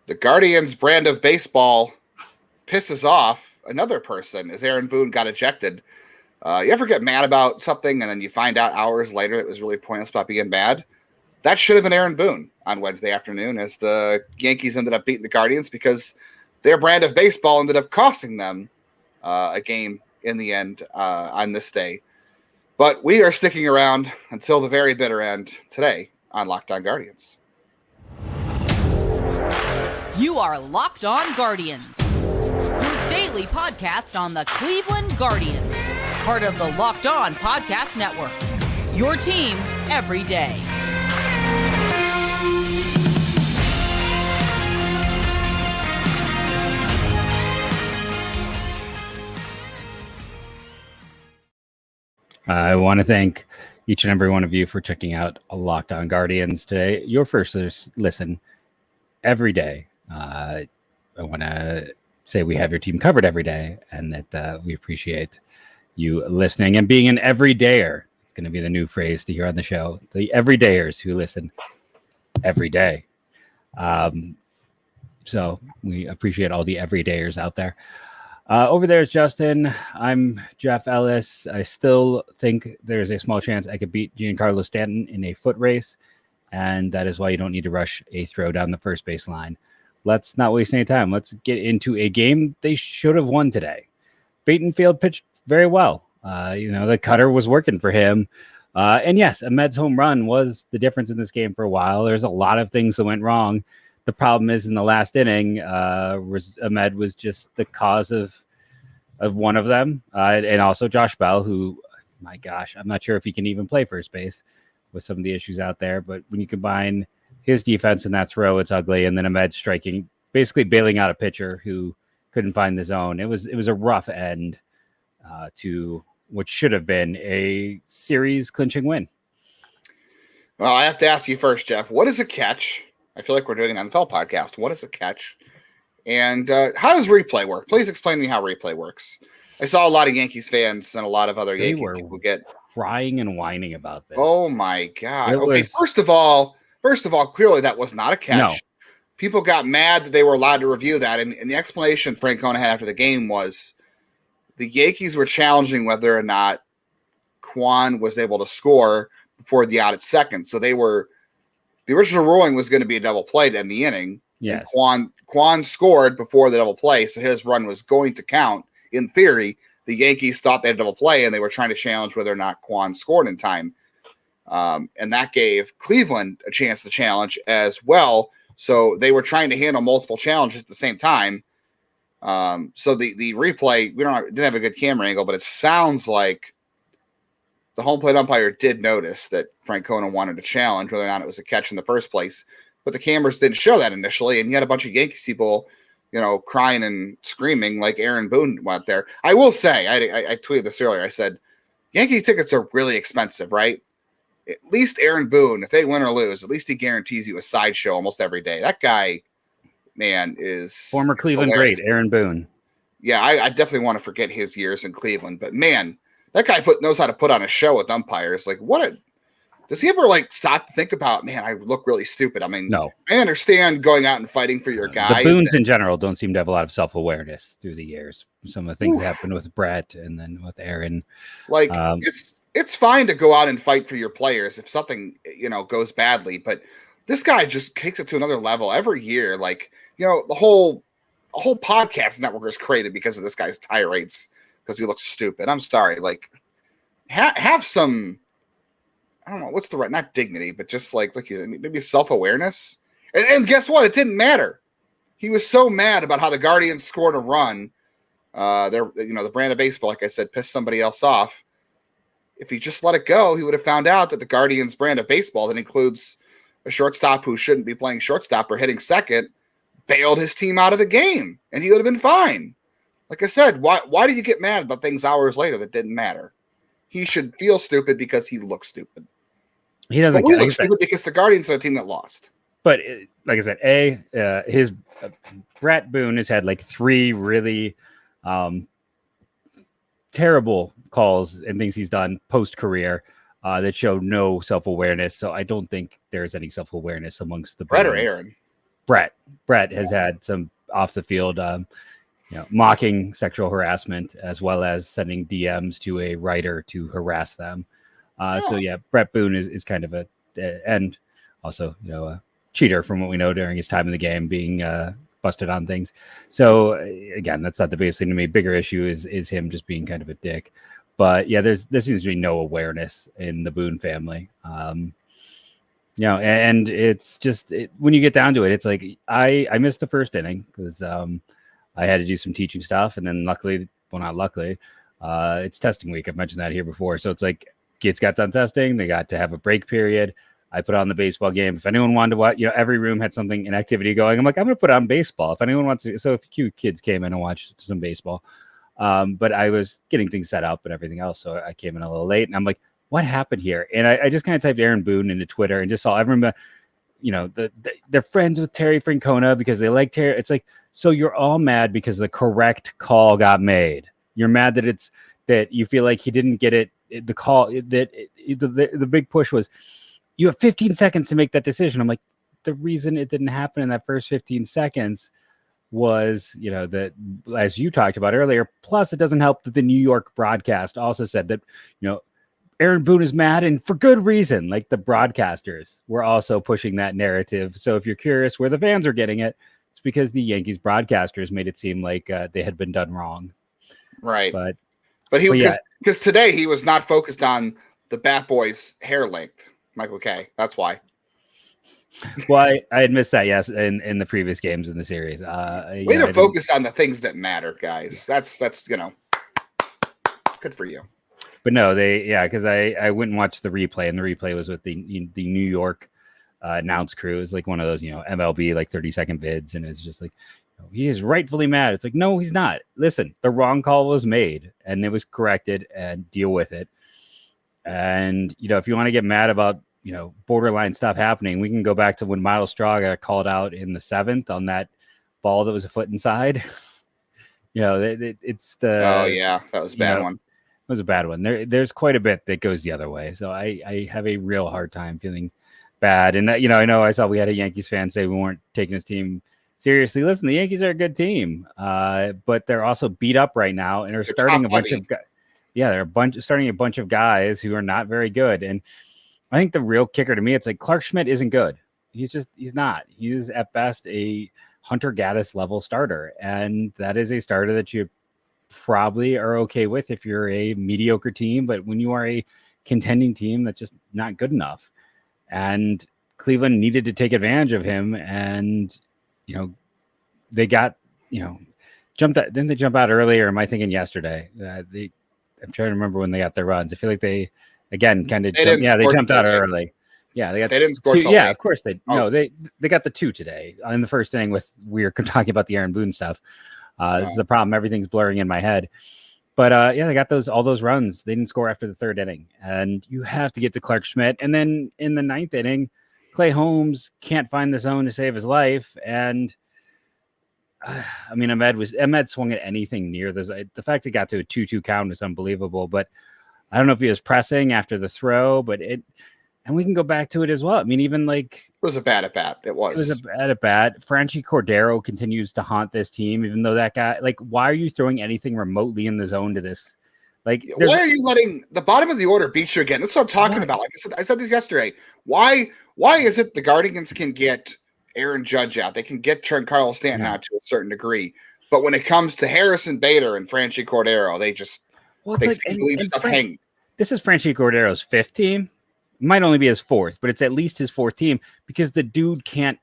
the Guardians brand of baseball pisses off another person as Aaron Boone got ejected. You ever get mad about something and then you find out hours later it was really pointless about being mad? That should have been Aaron Boone on Wednesday afternoon as the Yankees ended up beating the Guardians because their brand of baseball ended up costing them a game in the end on this day. But we are sticking around until the very bitter end today on Locked On Guardians. You are Locked On Guardians, your daily podcast on the Cleveland Guardians, part of the Locked On Podcast Network, your team every day. I want to thank each and every one of you for checking out Locked On Guardians today. Your first listen every day. I want to say we have your team covered every day and that we appreciate you listening and being an everydayer. It's going to be the new phrase to hear on the show. The everydayers who listen every day. So we appreciate all the everydayers out there. Over there is Justin. I'm Jeff Ellis. I still think there's a small chance I could beat Giancarlo Stanton in a foot race, and that is why you don't need to rush a throw down the first base line. Let's not waste any time. Let's get into a game they should have won today. Battenfield pitched very well. The cutter was working for him. And yes, Amed's home run was the difference in this game for a while. There's a lot of things that went wrong. The problem is in the last inning, Amed was just the cause of one of them. And also Josh Bell, who, my gosh, I'm not sure if he can even play first base with some of the issues out there. But when you combine his defense in that throw, it's ugly. And then Amed striking, basically bailing out a pitcher who couldn't find the zone. It was a rough end to what should have been a series clinching win. Well, I have to ask you first, Jeff, what is a catch? I feel like we're doing an NFL podcast. What is a catch? And how does replay work? Please explain to me how replay works. I saw a lot of Yankees fans and a lot of other Yankees people get crying and whining about this. Oh my God. Okay, first of all, clearly that was not a catch. No. People got mad that they were allowed to review that. And the explanation Francona had after the game was the Yankees were challenging whether or not Quan was able to score before the out at second. So the original ruling was going to be a double play to end the inning. Yes. And Quan scored before the double play, so his run was going to count. In theory, the Yankees thought they had a double play, and they were trying to challenge whether or not Quan scored in time. And that gave Cleveland a chance to challenge as well. So they were trying to handle multiple challenges at the same time. So the replay, didn't have a good camera angle, but it sounds like the home plate umpire did notice that Francona wanted to challenge whether or not it was a catch in the first place, but the cameras didn't show that initially. And you had a bunch of Yankees people, crying and screaming like Aaron Boone went there. I will say, I tweeted this earlier. I said, Yankee tickets are really expensive, right? At least Aaron Boone, if they win or lose, at least he guarantees you a sideshow almost every day. That guy, man, is former Cleveland great, Aaron Boone. Yeah, I definitely want to forget his years in Cleveland, but man, that guy knows how to put on a show with umpires. Like, does he ever stop to think about, man, I look really stupid? I mean, no. I understand going out and fighting for your guy. The Boones in general don't seem to have a lot of self-awareness through the years. Some of the things that happened with Brett and then with Aaron. It's fine to go out and fight for your players if something, goes badly, but this guy just takes it to another level every year. The whole podcast network is created because of this guy's tirades because he looks stupid. I'm sorry. Have some, I don't know, what's the right, not dignity, but just maybe self-awareness. And guess what? It didn't matter. He was so mad about how the Guardians scored a run. The brand of baseball, like I said, pissed somebody else off. If he just let it go, he would have found out that the Guardians brand of baseball that includes a shortstop who shouldn't be playing shortstop or hitting second bailed his team out of the game, and he would have been fine. Like I said, why do you get mad about things hours later that didn't matter? He should feel stupid because he looks stupid. He doesn't. He looks stupid because the Guardians are the team that lost. But like I said, his Brett Boone has had 3 really terrible calls and things he's done post-career that show no self-awareness. So I don't think there's any self-awareness amongst the Brett Boones. or Aaron? Brett has had some off the field, mocking sexual harassment, as well as sending DMs to a writer to harass them. So Brett Boone is kind of and also, a cheater from what we know during his time in the game, being busted on things. So again, that's not the biggest thing to me. Bigger issue is him just being kind of a dick. But yeah, there seems to be no awareness in the Boone family. And it's just when you get down to it, it's like I missed the first inning because I had to do some teaching stuff, and then not luckily, it's testing week. I've mentioned that here before, so it's like kids got done testing, they got to have a break period. I put on the baseball game. If anyone wanted to watch, every room had an activity going. I'm like, I'm going to put on baseball. If anyone wants to, so if you kids came in and watched some baseball, but I was getting things set up and everything else, so I came in a little late, and I'm like, what happened here? And I just kind of typed Aaron Boone into Twitter and just saw everyone, they're friends with Terry Francona because they like Terry. It's like, so you're all mad because the correct call got made. You're mad that you feel like he didn't get it. The call the big push was, you have 15 seconds to make that decision. I'm like, the reason it didn't happen in that first 15 seconds was, that, as you talked about earlier, plus it doesn't help that the New York broadcast also said that, Aaron Boone is mad, and for good reason. Like, the broadcasters were also pushing that narrative. So if you're curious where the fans are getting it, it's because the Yankees broadcasters made it seem like they had been done wrong. Right. But he, because today he was not focused on the Bat Boy's hair length, Michael K. That's why. Well, I had missed that, yes, in the previous games in the series. Way to focus on the things that matter, guys. That's good for you. But no, because I went and watched the replay, and the replay was with the New York announce crew. It's like one of those, MLB like 30-second vids, and it's just like, he is rightfully mad. It's like, no, he's not. Listen, the wrong call was made, and it was corrected, and deal with it. And if you want to get mad about borderline stuff happening, we can go back to when Miles Straw got called out in the 7th on that ball that was a foot inside. It's the that was a bad one. It was a bad one. There's quite a bit that goes the other way. So I have a real hard time feeling bad. And, I know I saw we had a Yankees fan say we weren't taking this team seriously. Listen, the Yankees are a good team, but they're also beat up right now and are starting a bunch of guys. Yeah, they're starting a bunch of guys who are not very good. And I think the real kicker to me, it's like Clark Schmidt isn't good. He's not. He's at best a Hunter Gaddis level starter. And that is a starter that you probably are okay with if you're a mediocre team, but when you are a contending team, that's just not good enough. And Cleveland needed to take advantage of him, and they got jumped out. Didn't they jump out earlier? Am I thinking yesterday? I'm trying to remember when they got their runs. I feel like they again kind of they jumped out early. Yeah, they didn't score. Yeah, of course they they got the 2 today in the first inning. We were talking about the Aaron Boone stuff. This is the problem. Everything's blurring in my head. But they got all those runs. They didn't score after the 3rd inning. And you have to get to Clark Schmidt. And then in the 9th inning, Clay Holmes can't find the zone to save his life. And Amed swung at anything near this. The fact he got to a 2-2 count is unbelievable. But I don't know if he was pressing after the throw, but and we can go back to it as well. I mean, even like it was a bad at bat. It was a bad at bat. Franchi Cordero continues to haunt this team, even though that guy, like, why are you throwing anything remotely in the zone to this? Like, why are you letting the bottom of the order beat you again? That's what I'm talking about. Like I said this yesterday. Why is it the Guardians can get Aaron Judge out? They can get Giancarlo Stanton out to a certain degree. But when it comes to Harrison Bader and Franchi Cordero, they leave stuff hanging. This is Franchi Cordero's 5th team. Might only be his 4th, but it's at least his 4th team because the dude can't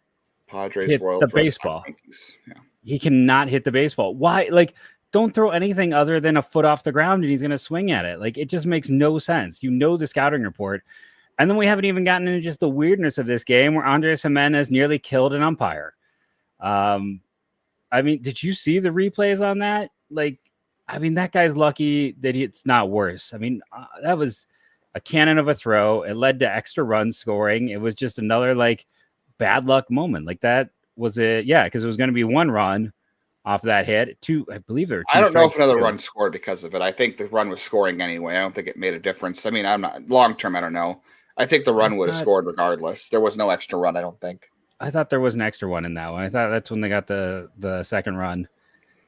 hit the baseball. Yeah. He cannot hit the baseball. Why? Like, don't throw anything other than a foot off the ground and he's going to swing at it. Like, it just makes no sense. The scouting report. And then we haven't even gotten into just the weirdness of this game where Andres Jimenez nearly killed an umpire. Did you see the replays on that? Like, that guy's lucky that it's not worse. That was a cannon of a throw. It led to extra runs scoring. It was just another bad luck moment. Like that was it. Yeah. Cause it was going to be 1 run off that hit. 2, I believe there were 2. I don't know if another run scored because of it. I think the run was scoring anyway. I don't think it made a difference. I'm not long-term. I don't know. I think the run would have scored regardless. There was no extra run. I don't think. I thought there was an extra one in that one. I thought that's when they got the second run.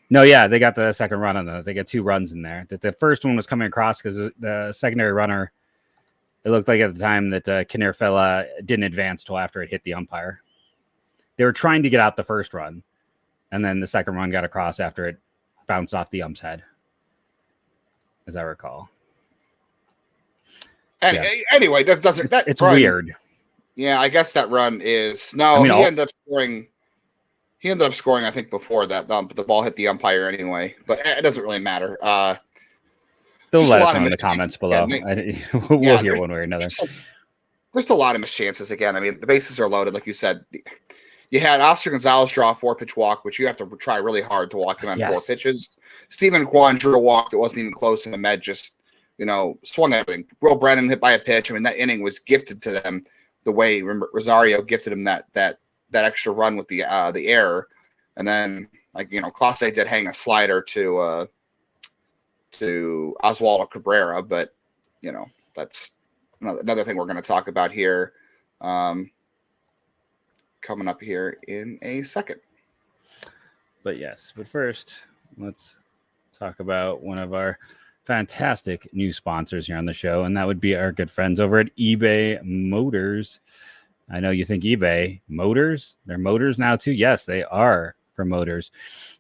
No, yeah, they got the second run on that. They got 2 runs in there. That the first one was coming across because the secondary runner, it looked like at the time that Kinnerfella didn't advance till after it hit the umpire. They were trying to get out the first run, and then the second run got across after it bounced off the ump's head, as I recall. Anyway, that doesn't. It's weird. Yeah, I guess that run is no. He ended up scoring. He ended up scoring, I think, before that. The ball hit the umpire anyway, but it doesn't really matter. They'll let us know in the comments below. We'll hear one way or another. There's a lot of missed chances again. I mean, the bases are loaded, like you said. You had Oscar Gonzalez draw a 4-pitch walk, which you have to try really hard to walk him on 4 pitches. Stephen Kwan drew a walk that wasn't even close, and Amed just, swung everything. Will Brennan hit by a pitch. I mean, that inning was gifted to them the way Rosario gifted him that extra run with the error, and then Clase did hang a slider to Oswaldo Cabrera, but that's another thing we're going to talk about here. Coming up here in a second. But first, let's talk about one of our fantastic new sponsors here on the show, and that would be our good friends over at eBay Motors. I know you think eBay Motors, they're motors now too. Yes, they are for motors.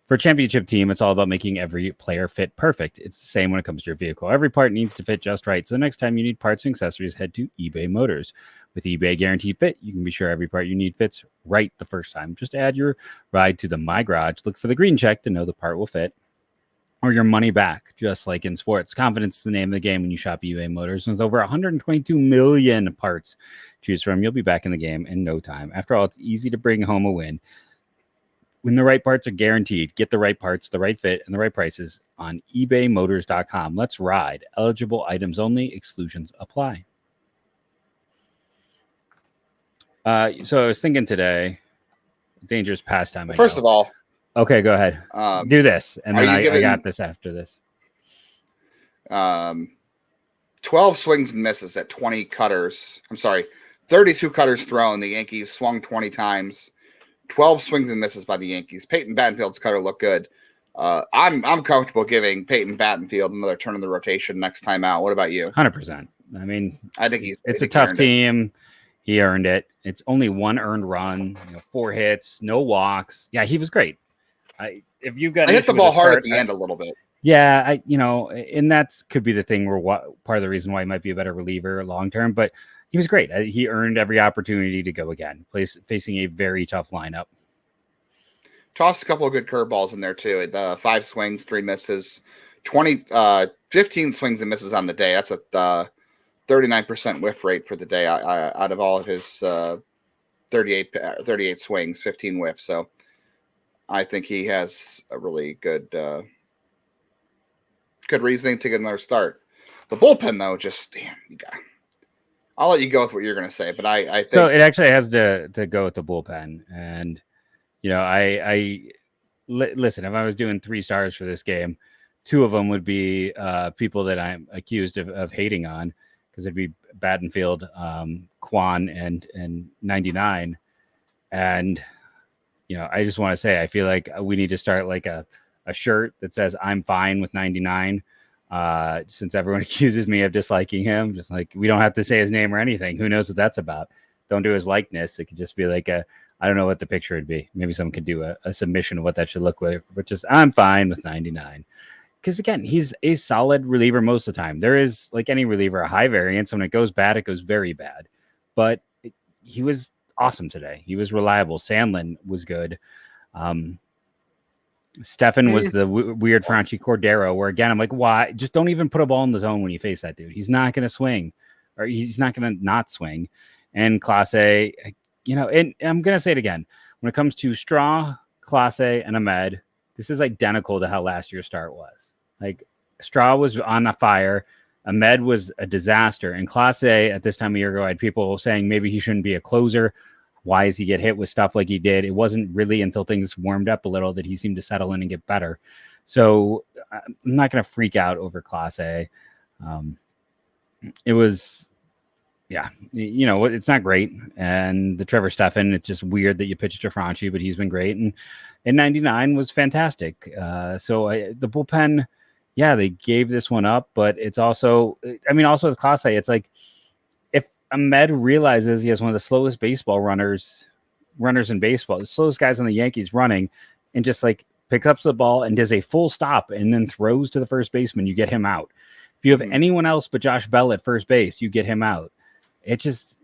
For a championship team, it's all about making every player fit perfect. It's the same when it comes to your vehicle. Every part needs to fit just right. So the next time you need parts and accessories, head to eBay Motors. With eBay Guaranteed Fit, you can be sure every part you need fits right the first time. Just add your ride to the My Garage. Look for the green check to know the part will fit, or your money back, just like in sports. Confidence is the name of the game when you shop eBay Motors. And with over 122 million parts to choose from, you'll be back in the game in no time. After all, it's easy to bring home a win when the right parts are guaranteed. Get the right parts, the right fit, and the right prices on ebaymotors.com. Let's ride. Eligible items only. Exclusions apply. So I was thinking today, dangerous pastime. First of all, okay, go ahead. Do this, and then I got this after this. 12 swings and misses at 20 cutters. I'm sorry, 32 cutters thrown. The Yankees swung 20 times. 12 swings and misses by the Yankees. Peyton Battenfield's cutter looked good. I'm comfortable giving Peyton Battenfield another turn in the rotation next time out. What about you? 100%. I mean, I think it's a tough team. He earned it. It's only 1 earned run, 4 hits, no walks. Yeah, he was great. If you got, I hit the ball hard at the end a little bit. Yeah, and that could be the thing where part of the reason why he might be a better reliever long term. But he was great. He earned every opportunity to go again, facing a very tough lineup. Tossed a couple of good curveballs in there too. 5 swings, 3 misses, 15 swings and misses on the day. That's a 39% whiff rate for the day. Out of all of his 38 swings, 15 whiffs. So I think he has a really good reasoning to get another start. The bullpen, though, I'll let you go with what you're going to say, but I think so. It actually has to go with the bullpen, and listen. If I was doing 3 stars for this game, 2 of them would be people that I'm accused of hating on, because it'd be Battenfield, Kwan, and 99, and I just want to say I feel like we need to start like a shirt that says "I'm fine with 99." Since everyone accuses me of disliking him, just like we don't have to say his name or anything. Who knows what that's about? Don't do his likeness. It could just be like I don't know what the picture would be. Maybe someone could do a submission of what that should look like, but just I'm fine with 99. Because again, he's a solid reliever most of the time. There is, like any reliever, a high variance. When it goes bad, it goes very bad. But he was awesome today. He was reliable. Sandlin was good. Stefan was the weird Franchi Cordero, where again, I'm like, why? Just don't even put a ball in the zone when you face that dude. He's not going to swing, or he's not going to not swing. And Clase, and I'm going to say it again. When it comes to Straw, Clase, and Amed, this is identical to how last year's start was. Like, Straw was on a fire. Amed was a disaster. And Clase, at this time of year ago, I had people saying maybe he shouldn't be a closer. Why does he get hit with stuff like he did? It wasn't really until things warmed up a little that he seemed to settle in and get better. So I'm not going to freak out over Clase. It was Yeah, you know, it's not great. And the Trevor Stephan, it's just weird that you pitched to Franchi, but he's been great. And in 99 was fantastic. The bullpen, yeah, they gave this one up, but it's also, I mean, also with Clase, it's like if Amed realizes he has one of the slowest baseball runners in baseball, the slowest guys on the Yankees running, and just like picks up the ball and does a full stop and then throws to the first baseman, you get him out. If you have anyone else but Josh Bell at first base, you get him out. It just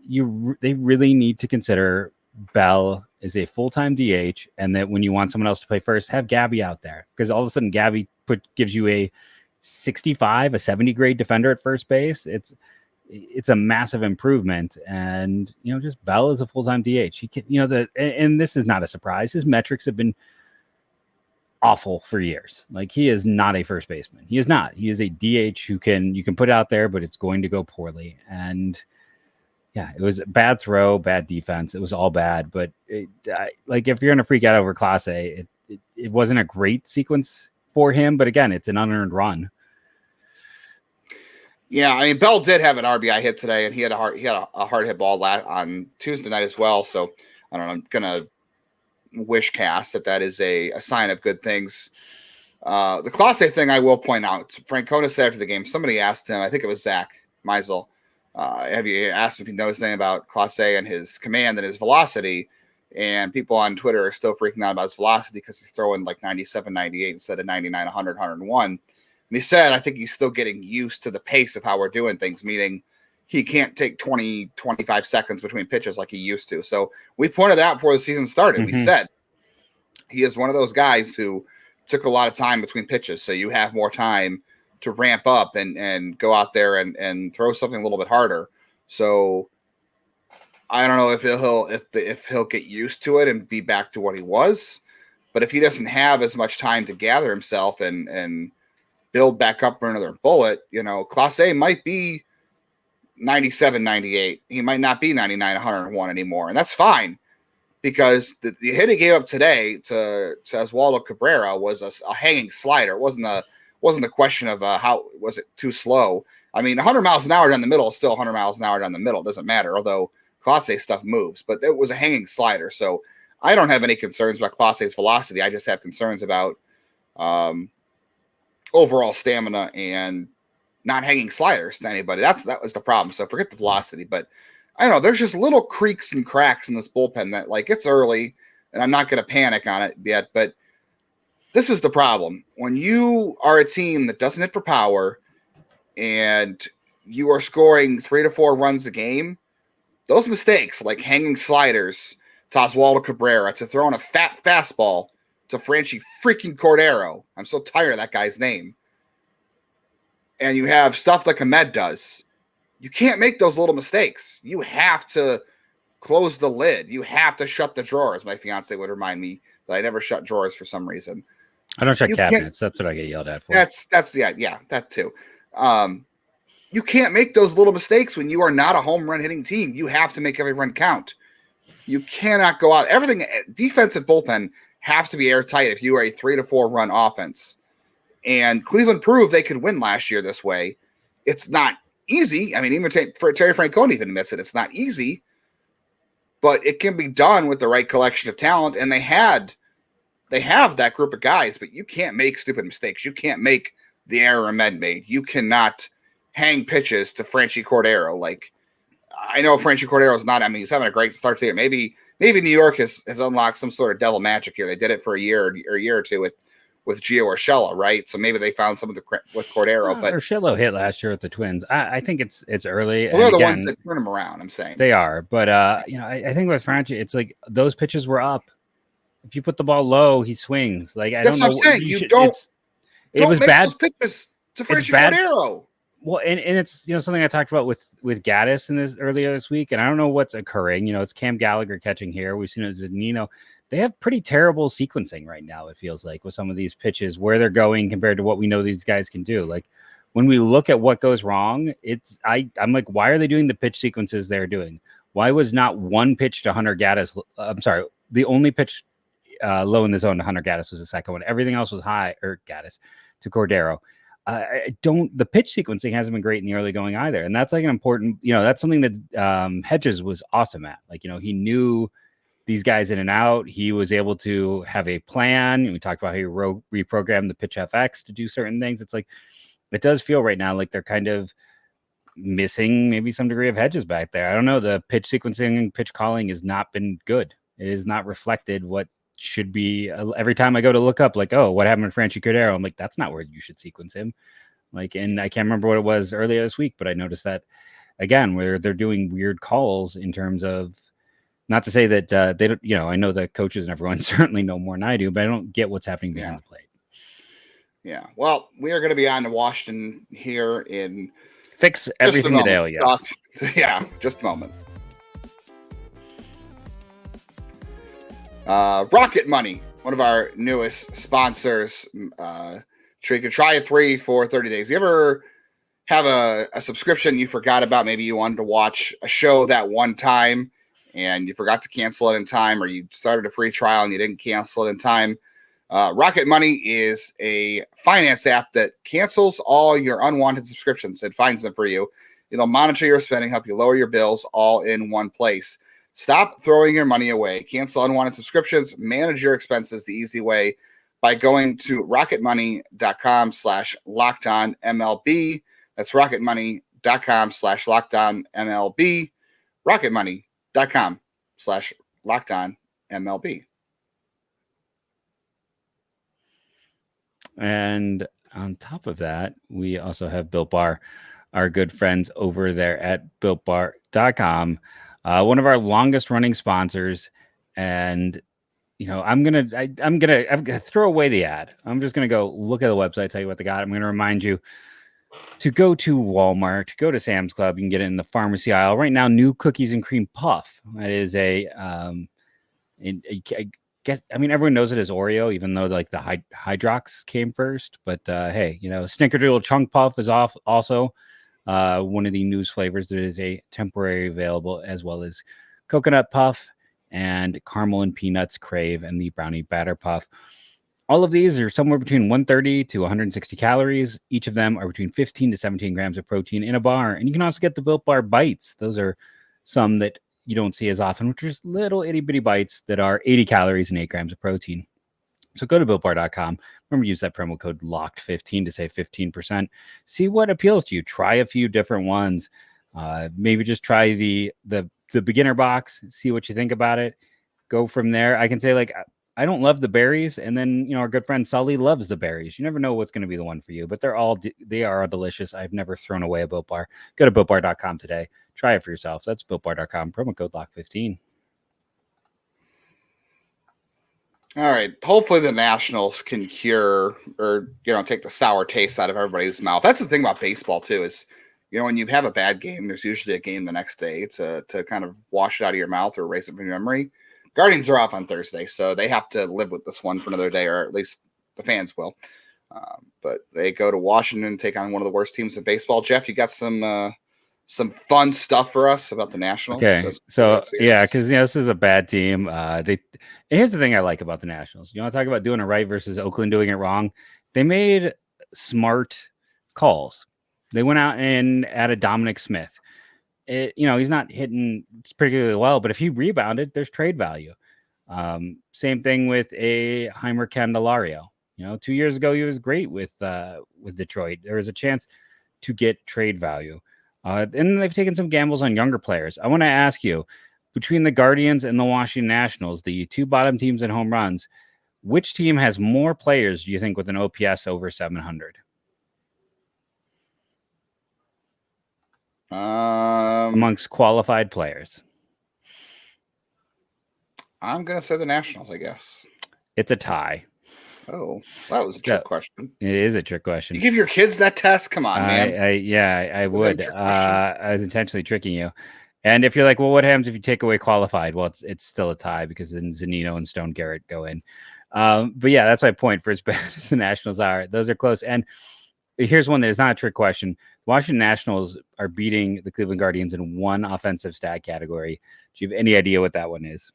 they really need to consider Bell is a full-time DH, and that when you want someone else to play first, have Gabby out there, because all of a sudden Gabby gives you a 65, a 70 grade defender at first base. It's a massive improvement, and you know, just Bell is a full-time DH. He can, you know, and this is not a surprise. His metrics have been awful for years. Like, he is not a first baseman. He is not. He is a DH you can put out there, but it's going to go poorly. And yeah, it was a bad throw, bad defense. It was all bad. But like, if you're going to freak out over Clase, it wasn't a great sequence for him. But again, it's an unearned run. Yeah, I mean, Bell did have an RBI hit today, and he had a hard hit ball on Tuesday night as well. So I don't know. I'm gonna wish cast that is a sign of good things. The Clase thing, I will point out. Francona said after the game, somebody asked him, I think it was Zach Meisel, have you asked him if he knows anything about Clase and his command and his velocity? And people on Twitter are still freaking out about his velocity because he's throwing like 97, 98 instead of 99, 100, 101. And he said, I think he's still getting used to the pace of how we're doing things, meaning he can't take 20, 25 seconds between pitches like he used to. So we pointed out before the season started. We said he is one of those guys who took a lot of time between pitches. So you have more time to ramp up and go out there and throw something a little bit harder. So I don't know if he'll get used to it and be back to what he was. But if he doesn't have as much time to gather himself and build back up for another bullet, you know, Clase might be 97, 98. He might not be 99, 101 anymore. And that's fine, because the hit he gave up today to Oswaldo Cabrera was a hanging slider. It wasn't a question of how was it too slow. I mean, 100 miles an hour down the middle is still 100 miles an hour down the middle. It doesn't matter, although Clase stuff moves. But it was a hanging slider. So I don't have any concerns about Clase's velocity. I just have concerns about overall stamina and not hanging sliders to anybody. That was the problem. So forget the velocity. But I don't know. There's just little creaks and cracks in this bullpen that, like, it's early, and I'm not going to panic on it yet. But this is the problem. When you are a team that doesn't hit for power and you are scoring 3 to 4 runs a game, those mistakes, like hanging sliders to Oswaldo Cabrera, to throwing a fat fastball to Franchi freaking Cordero. I'm so tired of that guy's name. And you have stuff like Amed does. You can't make those little mistakes. You have to close the lid. You have to shut the drawers. My fiance would remind me that I never shut drawers for some reason. I don't shut cabinets. That's what I get yelled at for. That's that too. You can't make those little mistakes when you are not a home run hitting team. You have to make every run count. You cannot go out. Everything, defensive bullpen have to be airtight if you are a 3 to 4 run offense. And Cleveland proved they could win last year this way. It's not easy. I mean, even Terry Francona even admits it. It's not easy, but it can be done with the right collection of talent. And they have that group of guys, but you can't make stupid mistakes. You can't make the error Amed made. You cannot hang pitches to Franchi Cordero. Like, I know Franchi Cordero is not, I mean, he's having a great start to the year. Maybe New York has unlocked some sort of devil magic here. They did it for a year or two with Gio Urshela, right? So maybe they found some of the with Cordero. But Urshela hit last year with the Twins. I think it's early. Well, they're the ones that turn him around, I'm saying. They are. But, I think with Franchi, it's like those pitches were up. If you put the ball low, he swings. Like, I don't know. That's what I'm saying. It was bad. Those pitches to Franchi Cordero. Well, and it's, something I talked about with Gaddis in this earlier this week, and I don't know what's occurring. It's Cam Gallagher catching here. We've seen it as Nino. They have pretty terrible sequencing right now, it feels like, with some of these pitches, where they're going compared to what we know these guys can do. Like, when we look at what goes wrong, I'm like, why are they doing the pitch sequences they're doing? Why was not one pitch to Hunter Gaddis? I'm sorry, the only pitch low in the zone to Hunter Gaddis was the second one. Everything else was high, or Gaddis to Cordero. I don't. The pitch sequencing hasn't been great in the early going either, and that's like an important. That's something that Hedges was awesome at. Like he knew these guys in and out. He was able to have a plan. We talked about how he reprogrammed the pitch FX to do certain things. It's like it does feel right now like they're kind of missing maybe some degree of Hedges back there. I don't know. The pitch sequencing and pitch calling has not been good. It has not reflected what should be. Every time I go to look up, like, oh, what happened to Franchi Cordero? I'm like, that's not where you should sequence him. Like, and I can't remember what it was earlier this week, but I noticed that again, where they're doing weird calls in terms of, not to say that they don't, I know the coaches and everyone certainly know more than I do, but I don't get what's happening behind the plate. Yeah. Well, we are going to be on to Washington here in fix everything today. Yeah. Just a moment. Rocket Money, one of our newest sponsors. So you can try it free for 30 days. You ever have a subscription you forgot about? Maybe you wanted to watch a show that one time and you forgot to cancel it in time, or you started a free trial and you didn't cancel it in time. Rocket Money is a finance app that cancels all your unwanted subscriptions. It finds them for you. It'll monitor your spending, help you lower your bills all in one place. Stop throwing your money away. Cancel unwanted subscriptions. Manage your expenses the easy way by going to rocketmoney.com/lockedonmlb. That's rocketmoney.com/lockedonmlb. rocketmoney.com/lockedonmlb. And on top of that, we also have Built Bar, our good friends over there at builtbar.com. One of our longest running sponsors. And, I'm going to throw away the ad. I'm just going to go look at the website, tell you what they got. I'm going to remind you to go to Walmart, go to Sam's Club. You can get it in the pharmacy aisle right now. New cookies and cream puff. That is everyone knows it as Oreo, even though like the Hydrox came first. But hey, Snickerdoodle Chunk Puff is also one of the news flavors that is a temporary available, as well as Coconut Puff and Caramel and Peanuts Crave and the Brownie Batter Puff. All of these are somewhere between 130 to 160 calories. Each of them are between 15 to 17 grams of protein in a bar. And you can also get the Built Bar Bites. Those are some that you don't see as often, which are just little itty bitty bites that are 80 calories and 8 grams of protein. So go to builtbar.com. Remember, use that promo code LOCKED15 to save 15%. See what appeals to you. Try a few different ones. Maybe just try the beginner box. See what you think about it. Go from there. I can say, like, I don't love the berries, and then our good friend Sully loves the berries. You never know what's going to be the one for you, but they are all delicious. I've never thrown away a Built Bar. Go to builtbar.com today. Try it for yourself. That's builtbar.com. Promo code LOCK15. All right. Hopefully the Nationals can cure or take the sour taste out of everybody's mouth. That's the thing about baseball too, is when you have a bad game, there's usually a game the next day to kind of wash it out of your mouth or erase it from your memory. Guardians are off on Thursday, so they have to live with this one for another day, or at least the fans will. But they go to Washington, take on one of the worst teams in baseball. Jeff, you got some fun stuff for us about the Nationals? Okay, so yeah, because this is a bad team. Here's the thing I like about the Nationals. You want to talk about doing it right versus Oakland doing it wrong? They made smart calls. They went out and added Dominic Smith. He's not hitting particularly well, but if he rebounded, there's trade value. Same thing with a Heimer Candelario. 2 years ago, he was great with Detroit. There was a chance to get trade value. And they've taken some gambles on younger players. I want to ask you, between the Guardians and the Washington Nationals, the two bottom teams in home runs, which team has more players, do you think, with an OPS over 700? Amongst qualified players. I'm going to say the Nationals, I guess. It's a tie. Oh, that was a trick question. It is a trick question. You give your kids that test? Come on, man. I would. I was intentionally tricking you. And if you're like, well, what happens if you take away qualified? Well, it's still a tie because then Zunino and Stone Garrett go in. But yeah, that's my point. For as bad as the Nationals are, those are close. And here's one that is not a trick question. Washington Nationals are beating the Cleveland Guardians in one offensive stat category. Do you have any idea what that one is?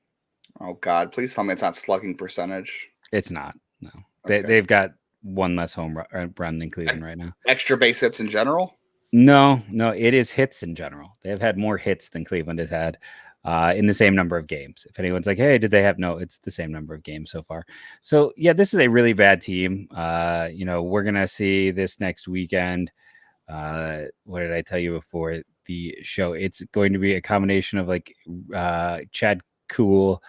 Oh, God. Please tell me it's not slugging percentage. It's not. No. Okay. They've got one less home run than Cleveland right now. Extra base hits in general? No, it is hits in general. They have had more hits than Cleveland has had in the same number of games. If anyone's like, hey, did they have? No, it's the same number of games so far. So, yeah, this is a really bad team. We're going to see this next weekend. What did I tell you before the show? It's going to be a combination of like Chad Kuhl,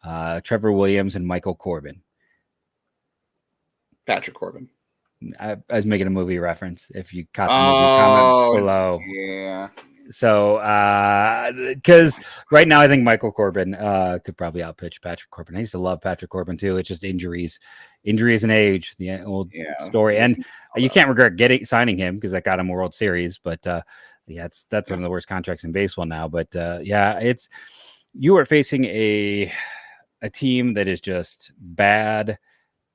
Trevor Williams, and Michael Corbin. Patrick Corbin. I was making a movie reference. If you caught the movie, comment below. Yeah. So, because right now I think Michael Corbin could probably outpitch Patrick Corbin. I used to love Patrick Corbin too. It's just injuries and age, the old story. And you can't regret signing him because that got him a World Series. But that's one of the worst contracts in baseball now. But you are facing a team that is just bad.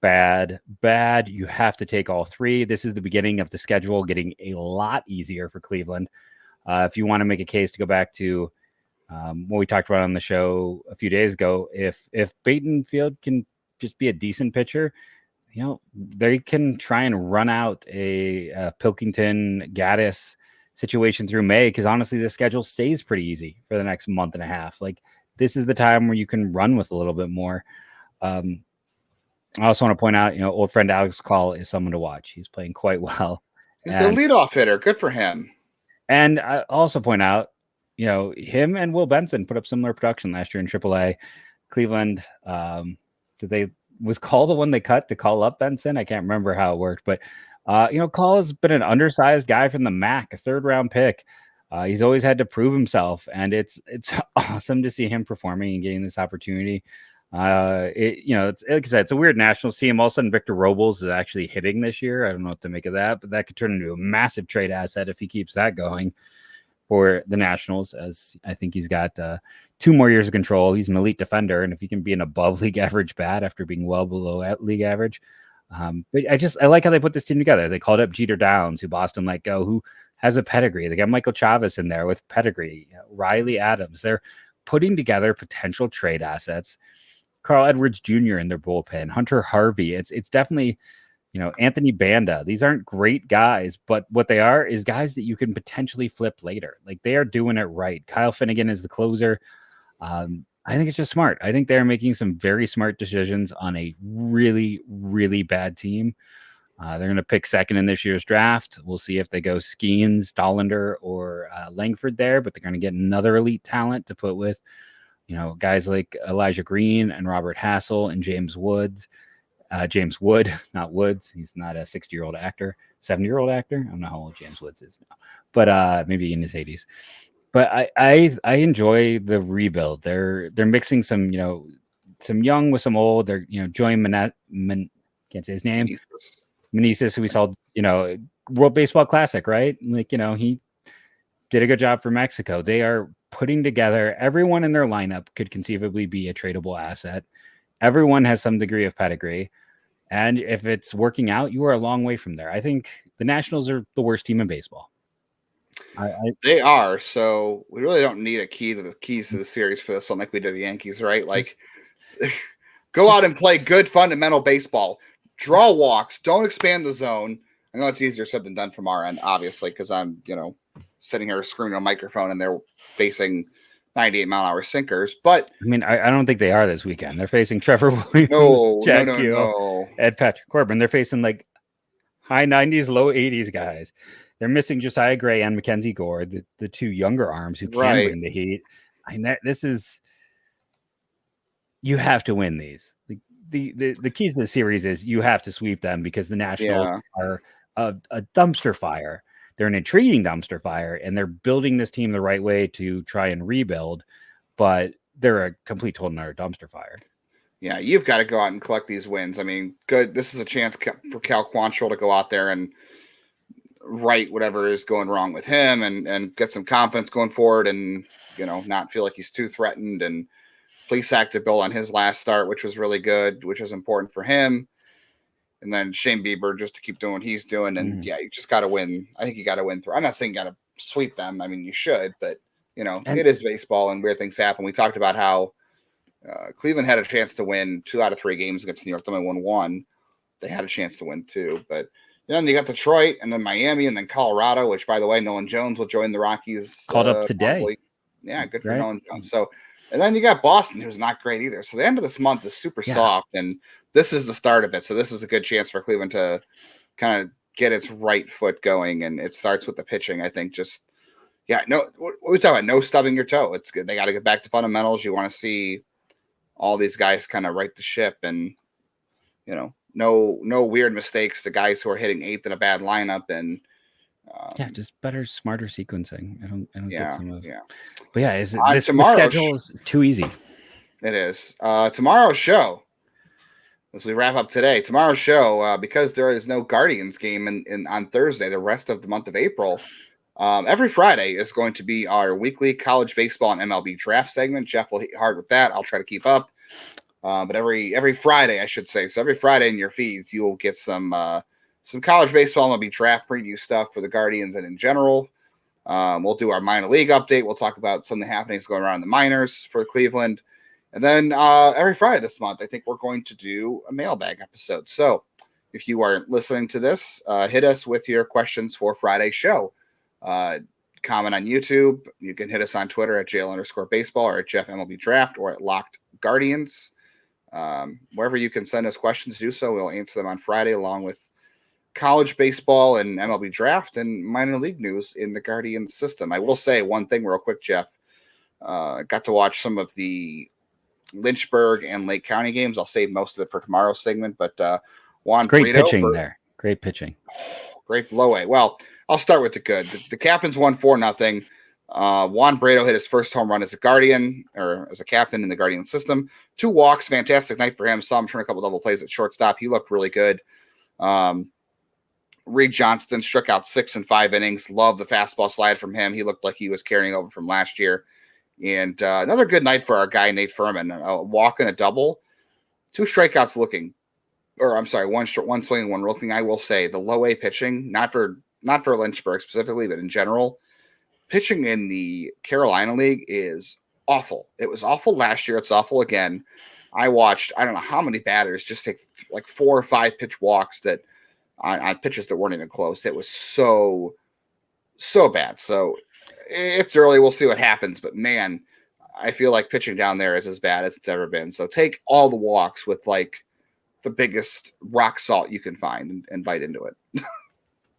You have to take all three. This is the beginning of the schedule getting a lot easier for Cleveland. If you want to make a case to go back to what we talked about on the show a few days ago, if Battenfield can just be a decent pitcher, they can try and run out a Pilkington Gaddis situation through May, because honestly, the schedule stays pretty easy for the next month and a half. Like, this is the time where you can run with a little bit more. I also want to point out, old friend Alex Call is someone to watch. He's playing quite well. He's the leadoff hitter. Good for him. And I also point out, him and Will Benson put up similar production last year in AAA. Cleveland, was Call the one they cut to call up Benson? I can't remember how it worked, but Call has been an undersized guy from the MAC, a 3rd-round pick. He's always had to prove himself, and it's awesome to see him performing and getting this opportunity. It's like I said, it's a weird Nationals team. All of a sudden, Victor Robles is actually hitting this year. I don't know what to make of that, but that could turn into a massive trade asset if he keeps that going for the Nationals, as I think he's got 2 more years of control. He's an elite defender, and if he can be an above league average bat after being well below league average. But I like how they put this team together. They called up Jeter Downs, who Boston let go, who has a pedigree. They got Michael Chavis in there with pedigree, Riley Adams. They're putting together potential trade assets. Carl Edwards Jr. in their bullpen, Hunter Harvey. It's definitely, Anthony Banda. These aren't great guys, but what they are is guys that you can potentially flip later. Like, they are doing it right. Kyle Finnegan is the closer. I think it's just smart. I think they're making some very smart decisions on a really, really bad team. They're going to pick second in this year's draft. We'll see if they go Skeens, Dollander, or Langford there, but they're going to get another elite talent to put with guys like Elijah Green and Robert Hassel and James Wood, not Woods. He's not a 60-year-old actor, 70-year-old actor. I don't know how old James Woods is now, but maybe in his 80s. But I enjoy the rebuild. They're mixing some young with some old. They're Joey can't say his name. Meneses, who we saw World Baseball Classic, right? Like he did a good job for Mexico. They are putting together, everyone in their lineup could conceivably be a tradable asset. Everyone has some degree of pedigree. And if it's working out, you are a long way from there. I think the Nationals are the worst team in baseball. They are. So we really don't need keys to the series for this one, like we did the Yankees, right? Like, go out and play good fundamental baseball. Draw walks. Don't expand the zone. I know it's easier said than done from our end, obviously, because I'm, sitting here screaming on a microphone and they're facing 98-mile-an-hour sinkers. But I mean, I don't think they are this weekend. They're facing Trevor Williams, Jack Gill, and Patrick Corbin. They're facing like high 90s, low 80s guys. They're missing Josiah Gray and Mackenzie Gore, the 2 younger arms who can bring the heat. I mean, you have to win these. The keys to the series is you have to sweep them, because the Nationals are a dumpster fire. They're an intriguing dumpster fire, and they're building this team the right way to try and rebuild, but they're a complete total another dumpster fire. Yeah, you've got to go out and collect these wins. I mean, good. This is a chance for Cal Quantrill to go out there and right whatever is going wrong with him and get some confidence going forward, and not feel like he's too threatened, and please active Bill on his last start, which was really good, which is important for him. And then Shane Bieber just to keep doing what he's doing. And you just got to win. I think you got to win through. I'm not saying you got to sweep them. I mean, you should, but it is baseball and weird things happen. We talked about how Cleveland had a chance to win 2 out of 3 games against New York. They only won 1. they had a chance to win too. But then you got Detroit and then Miami and then Colorado, which, by the way, Nolan Jones will join the Rockies. Called up today. Probably. Yeah, good for Nolan Jones. So, and then you got Boston, who's not great either. So the end of this month is super soft, and this is the start of it. So this is a good chance for Cleveland to kind of get its right foot going, and it starts with the pitching. I think just what we talk about, no stubbing your toe. It's good. They got to get back to fundamentals. You want to see all these guys kind of right the ship, and no weird mistakes. The guys who are hitting 8th in a bad lineup, and just better, smarter sequencing. I don't get some of. Yeah, but yeah, the schedule is too easy. It is. Tomorrow's show, as we wrap up today, tomorrow's show, because there is no Guardians game on Thursday, the rest of the month of April. Every Friday is going to be our weekly college baseball and MLB draft segment. Jeff will hit hard with that. I'll try to keep up. But every Friday, I should say. So every Friday in your feeds, you will get some college baseball MLB draft preview stuff for the Guardians and in general. We'll do our minor league update. We'll talk about some of the happenings going around in the minors for Cleveland. And then every Friday this month, I think we're going to do a mailbag episode. So if you are listening to this, hit us with your questions for Friday's show. Comment on YouTube. You can hit us on Twitter at @jail_baseball or at Jeff MLB Draft or at Locked Guardians. Wherever you can send us questions, do so. We'll answer them on Friday along with college baseball and MLB Draft and minor league news in the Guardians system. I will say one thing real quick, Jeff. Got to watch some of the Lynchburg and Lake County games. I'll save most of it for tomorrow's segment, but Juan great Brito pitching there. Great pitching. Great low A. Well, I'll start with the good. The Captains won 4-0. Juan Brito hit his first home run as a Guardian or as a captain in the Guardian system. 2 walks, fantastic night for him. Saw him turn a couple double plays at shortstop. He looked really good. Reed Johnston struck out 6 in 5 innings. Love the fastball slide from him. He looked like he was carrying over from last year. And another good night for our guy, Nate Furman. A walk and a double. 2 strikeouts one swing and one rolling. I will say the low A pitching, not for Lynchburg specifically, but in general, pitching in the Carolina League is awful. It was awful last year. It's awful again. I watched, I don't know how many batters just take like 4 or 5 pitch walks that on pitches that weren't even close. It was so bad. So it's early. We'll see what happens. But man, I feel like pitching down there is as bad as it's ever been. So take all the walks with like the biggest rock salt you can find and bite into it.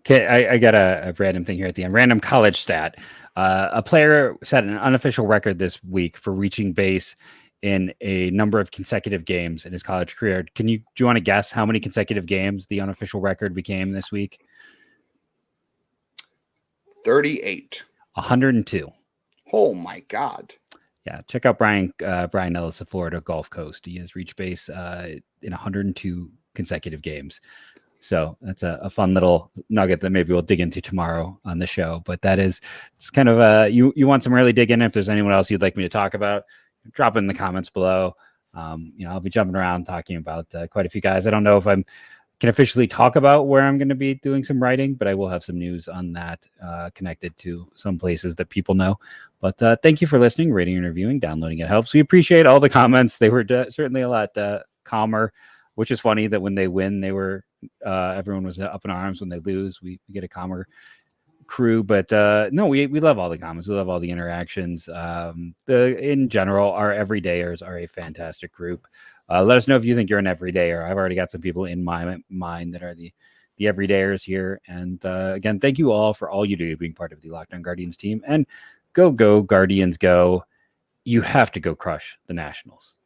Okay, I got a random thing here at the end. Random college stat. A player set an unofficial record this week for reaching base in a number of consecutive games in his college career. Do you want to guess how many consecutive games the unofficial record became this week? 38. 102. Oh my God. Yeah, check out Brian Ellis of Florida Gulf Coast. He has reached base in 102 consecutive games. So that's a fun little nugget that maybe we'll dig into tomorrow on the show. But it's kind of you want some really dig in. If there's anyone else you'd like me to talk about, drop it in the comments below. I'll be jumping around talking about quite a few guys. I don't know if I can officially talk about where I'm going to be doing some writing, but I will have some news on that connected to some places that people know. But thank you for listening, rating and reviewing, downloading. It helps. We appreciate all the comments. They were certainly a lot calmer, which is funny that when they win, they were everyone was up in arms. When they lose, we get a calmer crew. But no, we love all the comments. We love all the interactions. In general, our everydayers are a fantastic group. Let us know if you think you're an everydayer. I've already got some people in my mind that are the everydayers here. And again, thank you all for all you do, being part of the Locked On Guardians team. And go Guardians, go! You have to go crush the Nationals.